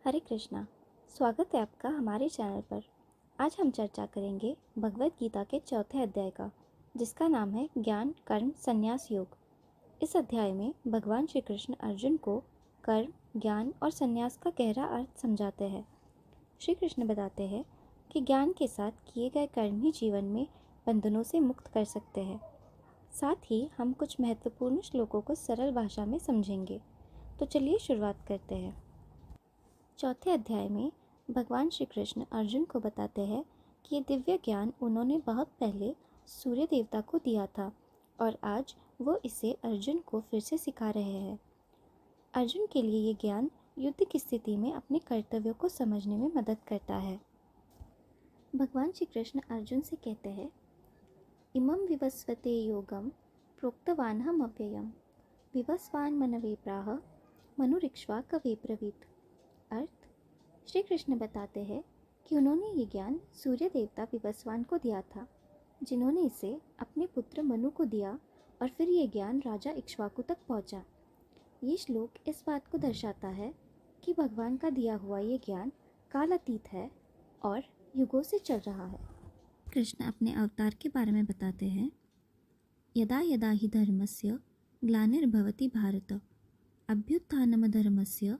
हरे कृष्णा। स्वागत है आपका हमारे चैनल पर। आज हम चर्चा करेंगे भगवद गीता के चौथे अध्याय का, जिसका नाम है ज्ञान कर्म संन्यास योग। इस अध्याय में भगवान श्री कृष्ण अर्जुन को कर्म, ज्ञान और संन्यास का गहरा अर्थ समझाते हैं। श्री कृष्ण बताते हैं कि ज्ञान के साथ किए गए कर्म ही जीवन में बंधनों से मुक्त कर सकते हैं। साथ ही हम कुछ महत्वपूर्ण श्लोकों को सरल भाषा में समझेंगे। तो चलिए शुरुआत करते हैं। चौथे अध्याय में भगवान श्री कृष्ण अर्जुन को बताते हैं कि ये दिव्य ज्ञान उन्होंने बहुत पहले सूर्य देवता को दिया था और आज वो इसे अर्जुन को फिर से सिखा रहे हैं। अर्जुन के लिए ये ज्ञान युद्ध की स्थिति में अपने कर्तव्यों को समझने में मदद करता है। भगवान श्री कृष्ण अर्जुन से कहते हैं, इमं विवस्वते योगम प्रोक्तवानहम अव्ययम विवस्वान मनवे प्राह मनुरिक्ष्वा कवे ब्रवीत। अर्थ, श्री कृष्ण बताते हैं कि उन्होंने ये ज्ञान सूर्य देवता विवस्वान को दिया था, जिन्होंने इसे अपने पुत्र मनु को दिया और फिर ये ज्ञान राजा इक्ष्वाकु तक पहुंचा। ये श्लोक इस बात को दर्शाता है कि भगवान का दिया हुआ ये ज्ञान कालातीत है और युगों से चल रहा है। कृष्ण अपने अवतार के बारे में बताते हैं, यदा यदा हि धर्मस्य ग्लानिर्भवति भारत अभ्युत्थानमधर्मस्य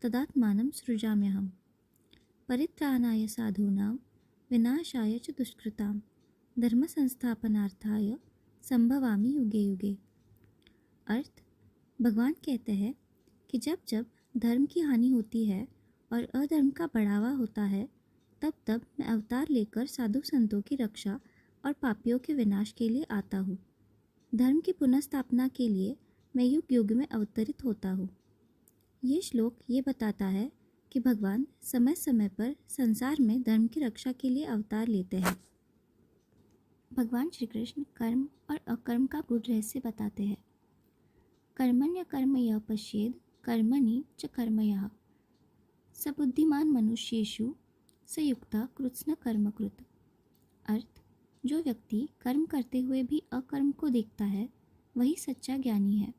तदात्मानं सृजाम्यहम् परित्राणाय साधूनां विनाशाय च दुष्कृतां धर्म संस्थापनार्थाय संभवामि युगे युगे। अर्थ, भगवान कहते हैं कि जब जब धर्म की हानि होती है और अधर्म का बढ़ावा होता है, तब तब मैं अवतार लेकर साधु संतों की रक्षा और पापियों के विनाश के लिए आता हूँ। धर्म की पुनर्स्थापना के लिए मैं युग युग में अवतरित होता हूँ। ये श्लोक ये बताता है कि भगवान समय समय पर संसार में धर्म की रक्षा के लिए अवतार लेते हैं। भगवान श्री कृष्ण कर्म और अकर्म का गूढ़ रहस्य बताते हैं। कर्मण्य कर्म यः पश्येद कर्मणि च कर्म यः स बुद्धिमान मनुष्येषु स युक्तः कृत्स्न कर्मकृत। अर्थ, जो व्यक्ति कर्म करते हुए भी अकर्म को देखता है, वही सच्चा ज्ञानी है।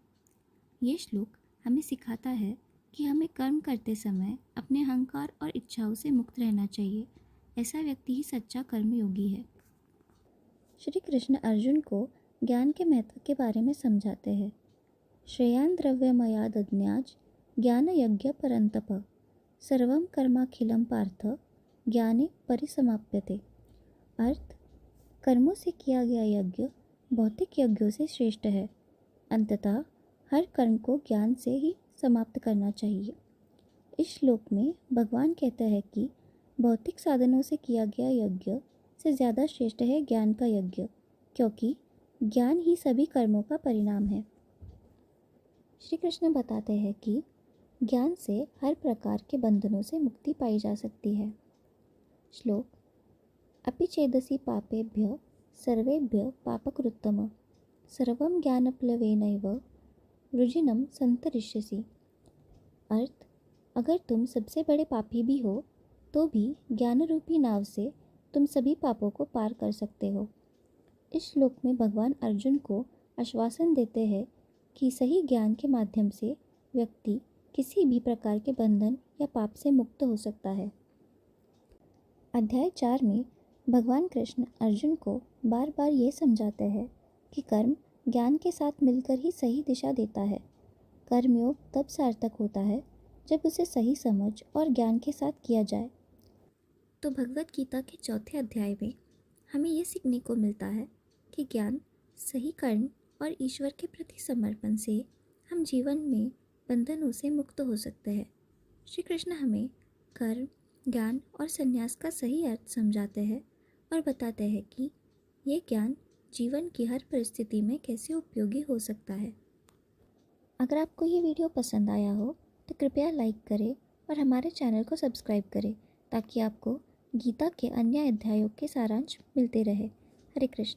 ये श्लोक हमें सिखाता है कि हमें कर्म करते समय अपने अहंकार और इच्छाओं से मुक्त रहना चाहिए। ऐसा व्यक्ति ही सच्चा कर्मयोगी है। श्री कृष्ण अर्जुन को ज्ञान के महत्व के बारे में समझाते हैं। श्रेयान् द्रव्यमयादज्ञाज ज्ञान यज्ञ परंतप सर्वं कर्माखिलं पार्थ ज्ञाने परिसमाप्यते। अर्थ, कर्मों से किया गया यज्ञ भौतिक यज्ञों से श्रेष्ठ है। अंततः हर कर्म को ज्ञान से ही समाप्त करना चाहिए। इस श्लोक में भगवान कहता है कि भौतिक साधनों से किया गया यज्ञ से ज़्यादा श्रेष्ठ है ज्ञान का यज्ञ, क्योंकि ज्ञान ही सभी कर्मों का परिणाम है। श्री कृष्ण बताते हैं कि ज्ञान से हर प्रकार के बंधनों से मुक्ति पाई जा सकती है। श्लोक, अपि चेदसि पापेभ्य सर्वेभ्य पापकृत्तम सर्वं ज्ञानप्लवेनैव वृजिनं संतरिष्यसि। अर्थ, अगर तुम सबसे बड़े पापी भी हो तो भी ज्ञान रूपी नाव से तुम सभी पापों को पार कर सकते हो। इस श्लोक में भगवान अर्जुन को आश्वासन देते हैं कि सही ज्ञान के माध्यम से व्यक्ति किसी भी प्रकार के बंधन या पाप से मुक्त हो सकता है। अध्याय 4 में भगवान कृष्ण अर्जुन को बार बार ये समझाते हैं कि कर्म ज्ञान के साथ मिलकर ही सही दिशा देता है। कर्मयोग तब सार्थक होता है जब उसे सही समझ और ज्ञान के साथ किया जाए। तो भगवद गीता के चौथे अध्याय में हमें ये सीखने को मिलता है कि ज्ञान, सही कर्म और ईश्वर के प्रति समर्पण से हम जीवन में बंधनों से मुक्त हो सकते हैं। श्री कृष्ण हमें कर्म, ज्ञान और संन्यास का सही अर्थ समझाते हैं और बताते हैं कि ये ज्ञान जीवन की हर परिस्थिति में कैसे उपयोगी हो सकता है। अगर आपको ये वीडियो पसंद आया हो तो कृपया लाइक करें और हमारे चैनल को सब्सक्राइब करें, ताकि आपको गीता के अन्य अध्यायों के सारांश मिलते रहे। हरे कृष्ण।